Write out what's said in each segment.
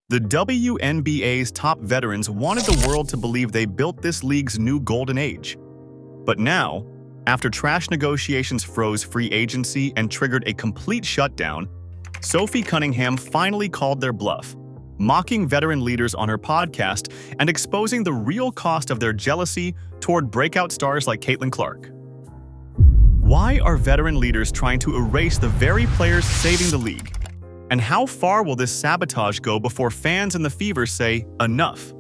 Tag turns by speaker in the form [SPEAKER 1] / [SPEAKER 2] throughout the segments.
[SPEAKER 1] The WNBA's top veterans wanted the world to believe they built this league's new golden age. But now, after trash negotiations froze free agency and triggered a complete shutdown, Sophie Cunningham finally called their bluff, mocking veteran leaders on her podcast and exposing the real cost of their jealousy toward breakout stars like Caitlin Clark. Why are veteran leaders trying to erase the very players saving the league? And how far will this sabotage go before fans and the Fever say, enough?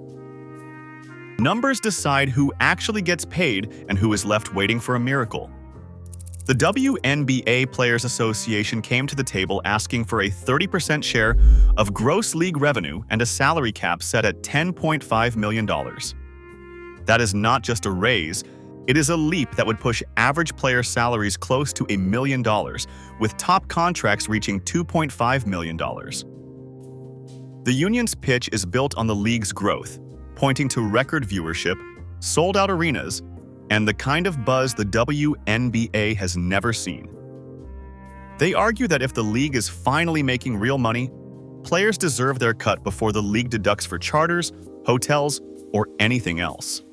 [SPEAKER 1] Numbers decide who actually gets paid and who is left waiting for a miracle. The WNBA Players Association came to the table asking for a 30% share of gross league revenue and a salary cap set at $10.5 million. That is not just a raise, it is a leap that would push average player salaries close to $1 million, with top contracts reaching $2.5 million. The union's pitch is built on the league's growth, pointing to record viewership, sold-out arenas, and the kind of buzz the WNBA has never seen. They argue that if the league is finally making real money, players deserve their cut before the league deducts for charters, hotels, or anything else.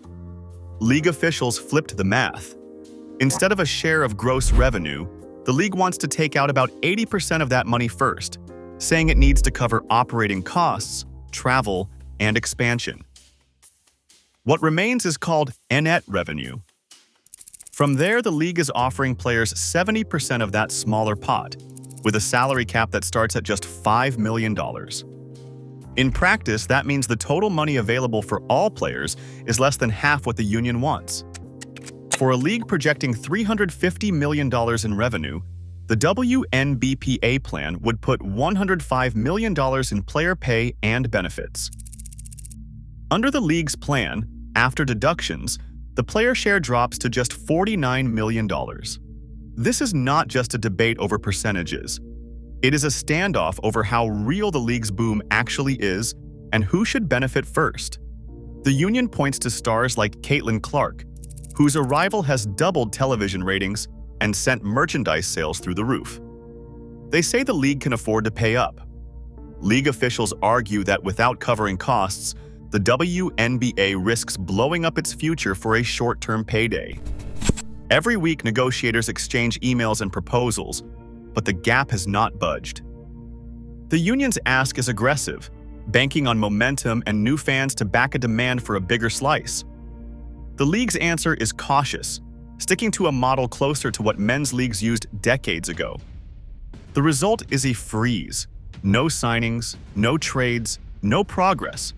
[SPEAKER 1] League officials flipped the math. Instead of a share of gross revenue, the league wants to take out about 80% of that money first, saying it needs to cover operating costs, travel, and expansion. What remains is called net revenue. From there, the league is offering players 70% of that smaller pot, with a salary cap that starts at just $5 million. In practice, that means the total money available for all players is less than half what the union wants. For a league projecting $350 million in revenue, the WNBPA plan would put $105 million in player pay and benefits. Under the league's plan, after deductions, the player share drops to just $49 million. This is not just a debate over percentages. It is a standoff over how real the league's boom actually is and who should benefit first. The union points to stars like Caitlin Clark, whose arrival has doubled television ratings and sent merchandise sales through the roof. They say the league can afford to pay up. League officials argue that without covering costs, the WNBA risks blowing up its future for a short-term payday. Every week, negotiators exchange emails and proposals, but the gap has not budged. The union's ask is aggressive, banking on momentum and new fans to back a demand for a bigger slice. The league's answer is cautious, sticking to a model closer to what men's leagues used decades ago. The result is a freeze. No signings, no trades, no progress.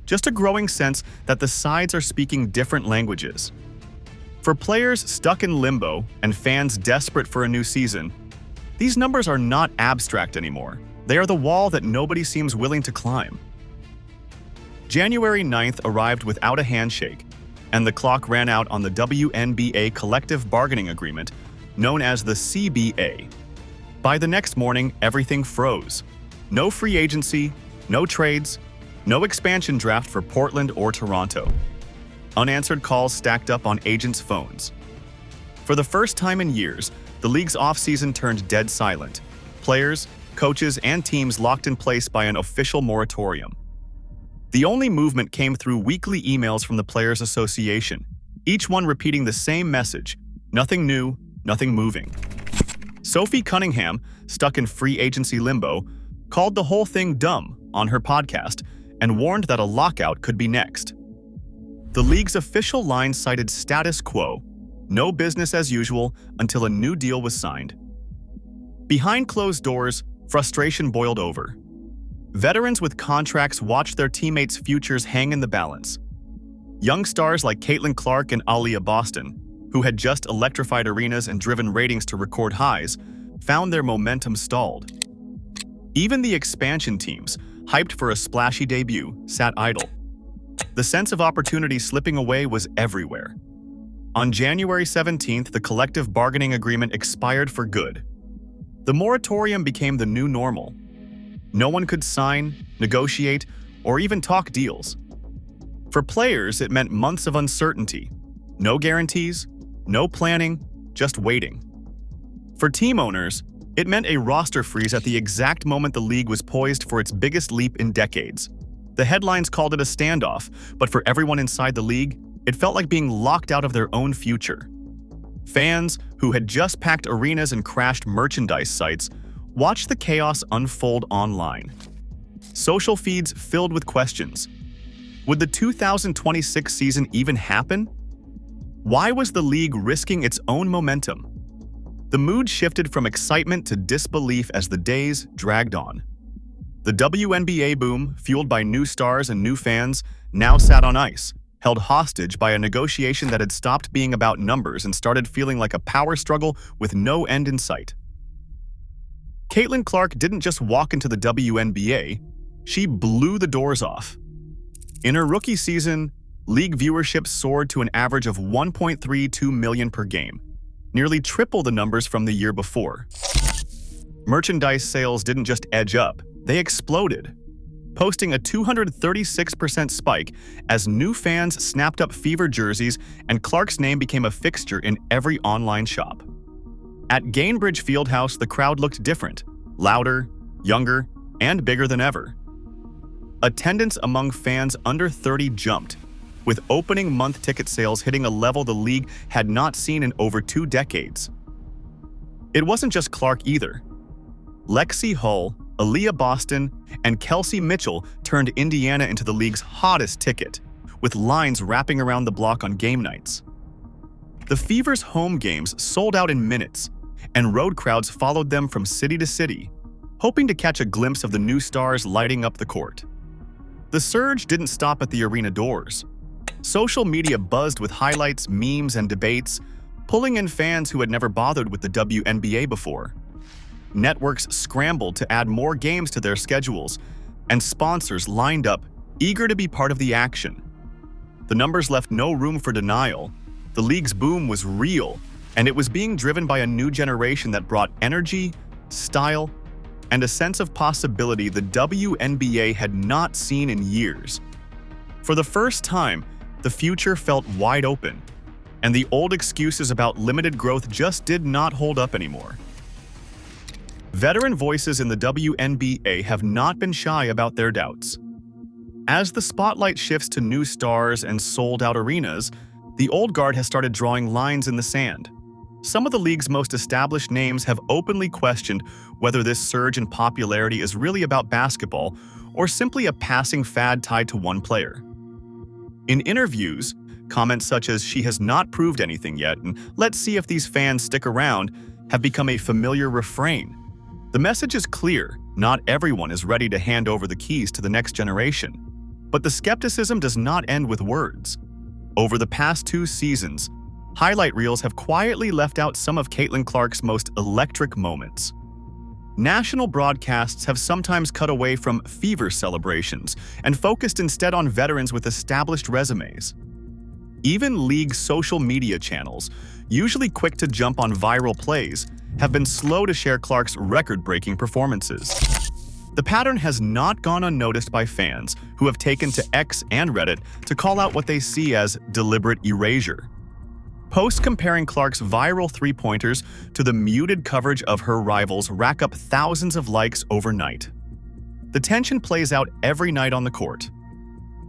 [SPEAKER 1] Just a growing sense that the sides are speaking different languages. For players stuck in limbo and fans desperate for a new season, these numbers are not abstract anymore. They are the wall that nobody seems willing to climb. January 9th arrived without a handshake, and the clock ran out on the WNBA collective bargaining agreement, known as the CBA. By the next morning, everything froze. No free agency, no trades, no expansion draft for Portland or Toronto. Unanswered calls stacked up on agents' phones. For the first time in years, the league's offseason turned dead silent. Players, coaches, and teams locked in place by an official moratorium. The only movement came through weekly emails from the Players Association, each one repeating the same message: nothing new, nothing moving. Sophie Cunningham, stuck in free agency limbo, called the whole thing dumb on her podcast and warned that a lockout could be next. The league's official line cited status quo, no business as usual until a new deal was signed. Behind closed doors, frustration boiled over. Veterans with contracts watched their teammates' futures hang in the balance. Young stars like Caitlin Clark and Aaliyah Boston, who had just electrified arenas and driven ratings to record highs, found their momentum stalled. Even the expansion teams, hyped for a splashy debut, sat idle. The sense of opportunity slipping away was everywhere. On January 17th, the collective bargaining agreement expired for good. The moratorium became the new normal. No one could sign, negotiate, or even talk deals. For players, it meant months of uncertainty. No guarantees, no planning, just waiting. For team owners, it meant a roster freeze at the exact moment the league was poised for its biggest leap in decades. The headlines called it a standoff, but for everyone inside the league, it felt like being locked out of their own future. Fans, who had just packed arenas and crashed merchandise sites, watched the chaos unfold online. Social feeds filled with questions. Would the 2026 season even happen? Why was the league risking its own momentum? The mood shifted from excitement to disbelief as the days dragged on. The WNBA boom, fueled by new stars and new fans, now sat on ice, held hostage by a negotiation that had stopped being about numbers and started feeling like a power struggle with no end in sight. Caitlin Clark didn't just walk into the WNBA, she blew the doors off. In her rookie season, league viewership soared to an average of 1.32 million per game, nearly triple the numbers from the year before. Merchandise sales didn't just edge up, they exploded, posting a 236% spike as new fans snapped up Fever jerseys and Clark's name became a fixture in every online shop. At Gainbridge Fieldhouse, the crowd looked different, louder, younger, and bigger than ever. Attendance among fans under 30 jumped, with opening month ticket sales hitting a level the league had not seen in over 2 decades. It wasn't just Clark either. Lexi Hull, Aaliyah Boston, and Kelsey Mitchell turned Indiana into the league's hottest ticket, with lines wrapping around the block on game nights. The Fever's home games sold out in minutes, and road crowds followed them from city to city, hoping to catch a glimpse of the new stars lighting up the court. The surge didn't stop at the arena doors. Social media buzzed with highlights, memes, and debates, pulling in fans who had never bothered with the WNBA before. Networks scrambled to add more games to their schedules, and sponsors lined up, eager to be part of the action. The numbers left no room for denial. The league's boom was real, and it was being driven by a new generation that brought energy, style, and a sense of possibility the WNBA had not seen in years. For the first time, the future felt wide open, and the old excuses about limited growth just did not hold up anymore. Veteran voices in the WNBA have not been shy about their doubts. As the spotlight shifts to new stars and sold-out arenas, the old guard has started drawing lines in the sand. Some of the league's most established names have openly questioned whether this surge in popularity is really about basketball or simply a passing fad tied to one player. In interviews, comments such as "she has not proved anything yet" and "let's see if these fans stick around" have become a familiar refrain. The message is clear: not everyone is ready to hand over the keys to the next generation. But the skepticism does not end with words. Over the past 2 seasons, highlight reels have quietly left out some of Caitlin Clark's most electric moments. National broadcasts have sometimes cut away from Fever celebrations and focused instead on veterans with established resumes. Even league social media channels, usually quick to jump on viral plays, have been slow to share Clark's record-breaking performances. The pattern has not gone unnoticed by fans who have taken to X and Reddit to call out what they see as deliberate erasure. Posts comparing Clark's viral three-pointers to the muted coverage of her rivals rack up thousands of likes overnight. The tension plays out every night on the court.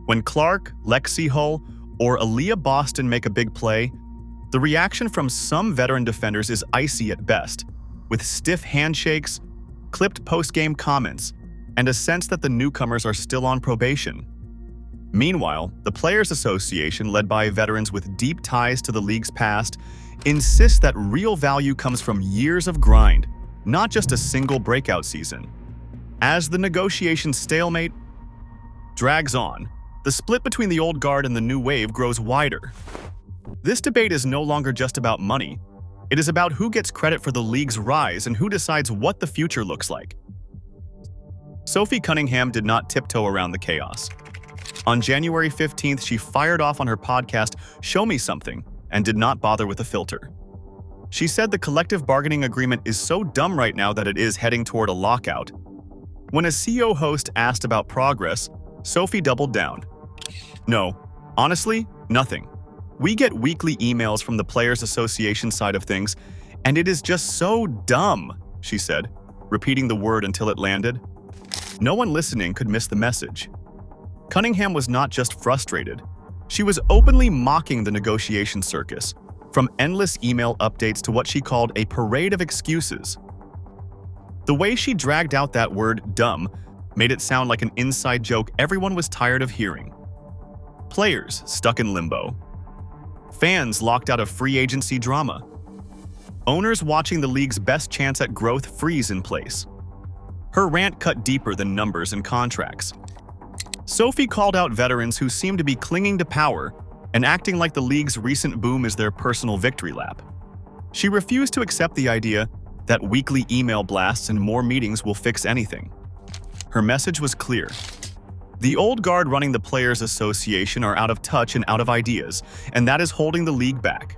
[SPEAKER 1] When Clark, Lexi Hull, or Aaliyah Boston make a big play, the reaction from some veteran defenders is icy at best, with stiff handshakes, clipped post-game comments, and a sense that the newcomers are still on probation. Meanwhile, the Players Association, led by veterans with deep ties to the league's past, insists that real value comes from years of grind, not just a single breakout season. As the negotiation stalemate drags on, the split between the old guard and the new wave grows wider. This debate is no longer just about money. It is about who gets credit for the league's rise and who decides what the future looks like. Sophie Cunningham did not tiptoe around the chaos. On January 15th, she fired off on her podcast, "Show Me Something," and did not bother with a filter. She said the collective bargaining agreement is so dumb right now that it is heading toward a lockout. When a CEO host asked about progress, Sophie doubled down. "No, honestly, nothing. We get weekly emails from the Players Association side of things, and it is just so dumb," she said, repeating the word until it landed. No one listening could miss the message. Cunningham was not just frustrated. She was openly mocking the negotiation circus, from endless email updates to what she called a parade of excuses. The way she dragged out that word, dumb, made it sound like an inside joke everyone was tired of hearing. Players stuck in limbo. Fans locked out of free agency drama. Owners watching the league's best chance at growth freeze in place. Her rant cut deeper than numbers and contracts. Sophie called out veterans who seemed to be clinging to power and acting like the league's recent boom is their personal victory lap. She refused to accept the idea that weekly email blasts and more meetings will fix anything. Her message was clear. The old guard running the Players Association are out of touch and out of ideas, and that is holding the league back.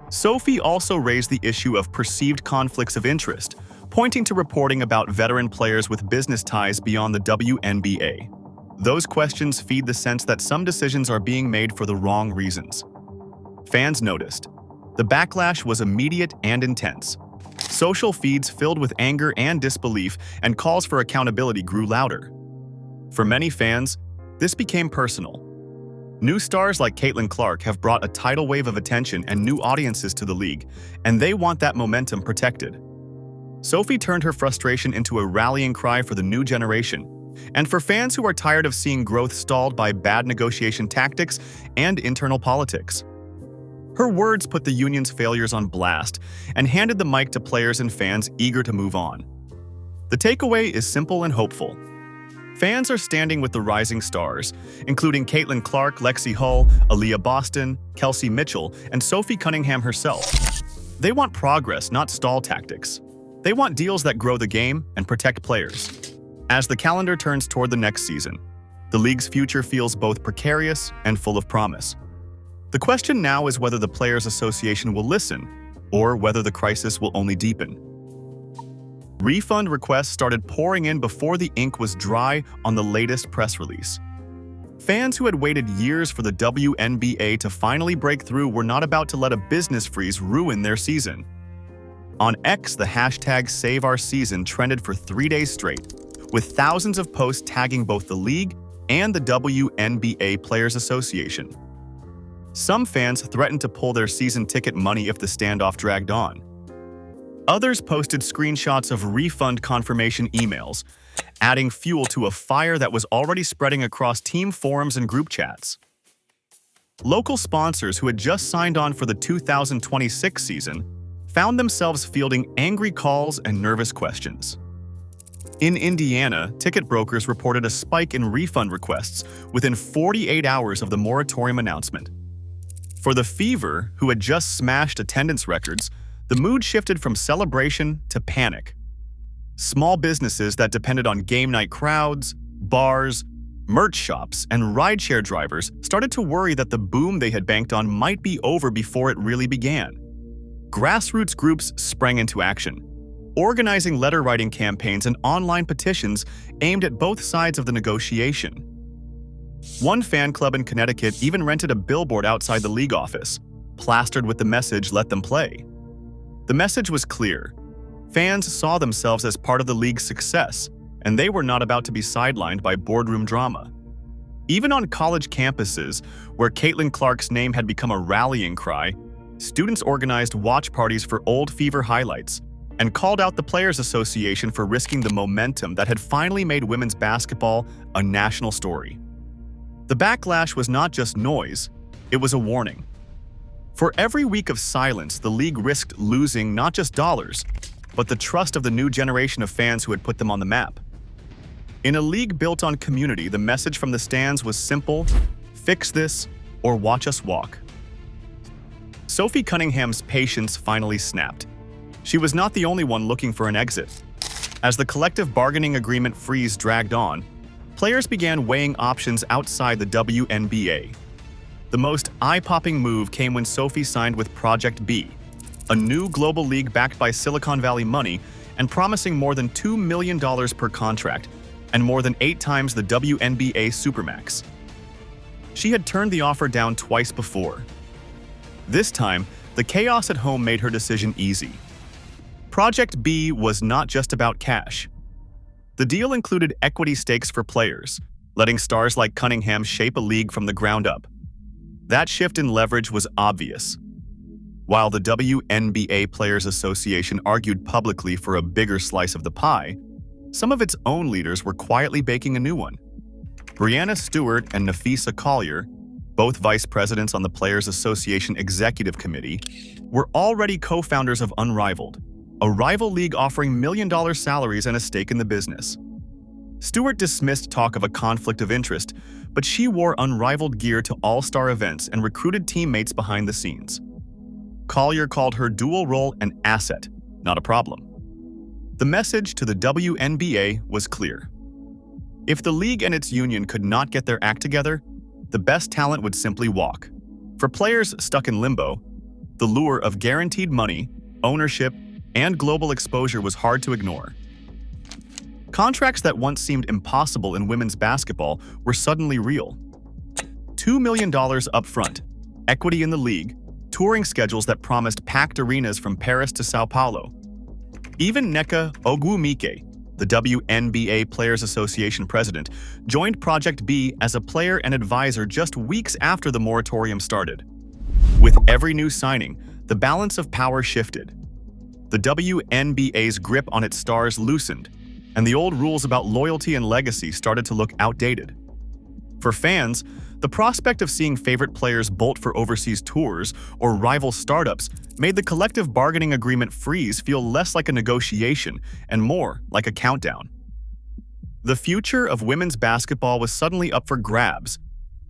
[SPEAKER 1] Sophie also raised the issue of perceived conflicts of interest, pointing to reporting about veteran players with business ties beyond the WNBA. Those questions feed the sense that some decisions are being made for the wrong reasons. Fans noticed. The backlash was immediate and intense. Social feeds filled with anger and disbelief, and calls for accountability grew louder. For many fans, this became personal. New stars like Caitlin Clark have brought a tidal wave of attention and new audiences to the league, and they want that momentum protected. Sophie turned her frustration into a rallying cry for the new generation, and for fans who are tired of seeing growth stalled by bad negotiation tactics and internal politics. Her words put the union's failures on blast and handed the mic to players and fans eager to move on. The takeaway is simple and hopeful. Fans are standing with the rising stars, including Caitlin Clark, Lexi Hull, Aaliyah Boston, Kelsey Mitchell, and Sophie Cunningham herself. They want progress, not stall tactics. They want deals that grow the game and protect players. As the calendar turns toward the next season, the league's future feels both precarious and full of promise. The question now is whether the Players Association will listen, or whether the crisis will only deepen. Refund requests started pouring in before the ink was dry on the latest press release. Fans who had waited years for the WNBA to finally break through were not about to let a business freeze ruin their season. On X, the hashtag #SaveOurSeason trended for 3 days straight, with thousands of posts tagging both the league and the WNBA Players Association. Some fans threatened to pull their season ticket money if the standoff dragged on. Others posted screenshots of refund confirmation emails, adding fuel to a fire that was already spreading across team forums and group chats. Local sponsors who had just signed on for the 2026 season found themselves fielding angry calls and nervous questions. In Indiana, ticket brokers reported a spike in refund requests within 48 hours of the moratorium announcement. For the Fever, who had just smashed attendance records, the mood shifted from celebration to panic. Small businesses that depended on game night crowds, bars, merch shops, and rideshare drivers started to worry that the boom they had banked on might be over before it really began. Grassroots groups sprang into action, organizing letter-writing campaigns and online petitions aimed at both sides of the negotiation. One fan club in Connecticut even rented a billboard outside the league office, plastered with the message, "Let them play." The message was clear. Fans saw themselves as part of the league's success, and they were not about to be sidelined by boardroom drama. Even on college campuses, where Caitlin Clark's name had become a rallying cry, students organized watch parties for old Fever highlights and called out the Players Association for risking the momentum that had finally made women's basketball a national story. The backlash was not just noise, it was a warning. For every week of silence, the league risked losing not just dollars, but the trust of the new generation of fans who had put them on the map. In a league built on community, the message from the stands was simple: fix this or watch us walk. Sophie Cunningham's patience finally snapped. She was not the only one looking for an exit. As the collective bargaining agreement freeze dragged on, players began weighing options outside the WNBA. The most eye-popping move came when Sophie signed with Project B, a new global league backed by Silicon Valley money and promising more than $2 million per contract and more than 8 times the WNBA Supermax. She had turned the offer down twice before. This time, the chaos at home made her decision easy. Project B was not just about cash. The deal included equity stakes for players, letting stars like Cunningham shape a league from the ground up. That shift in leverage was obvious. While the WNBA Players Association argued publicly for a bigger slice of the pie, some of its own leaders were quietly baking a new one. Breanna Stewart and Nafisa Collier, both vice presidents on the Players Association Executive Committee, were already co-founders of Unrivaled, a rival league offering million-dollar salaries and a stake in the business. Stewart dismissed talk of a conflict of interest, but she wore Unrivaled gear to all-star events and recruited teammates behind the scenes. Collier called her dual role an asset, not a problem. The message to the WNBA was clear. If the league and its union could not get their act together, the best talent would simply walk. For players stuck in limbo, the lure of guaranteed money, ownership, and global exposure was hard to ignore. Contracts that once seemed impossible in women's basketball were suddenly real. $2 million upfront, equity in the league, touring schedules that promised packed arenas from Paris to Sao Paulo. Even Nneka Ogwumike, the WNBA Players Association president, joined Project B as a player and advisor just weeks after the moratorium started. With every new signing, the balance of power shifted. The WNBA's grip on its stars loosened, and the old rules about loyalty and legacy started to look outdated. For fans, the prospect of seeing favorite players bolt for overseas tours or rival startups made the collective bargaining agreement freeze feel less like a negotiation and more like a countdown. The future of women's basketball was suddenly up for grabs,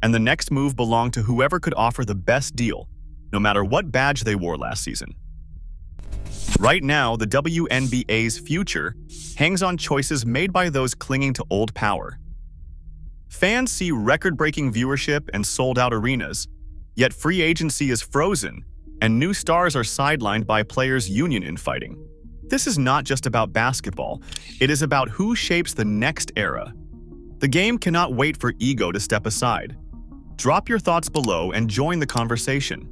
[SPEAKER 1] and the next move belonged to whoever could offer the best deal, no matter what badge they wore last season. Right now, the WNBA's future hangs on choices made by those clinging to old power. Fans see record-breaking viewership and sold-out arenas, yet free agency is frozen, and new stars are sidelined by players' union infighting. This is not just about basketball, it is about who shapes the next era. The game cannot wait for ego to step aside. Drop your thoughts below and join the conversation.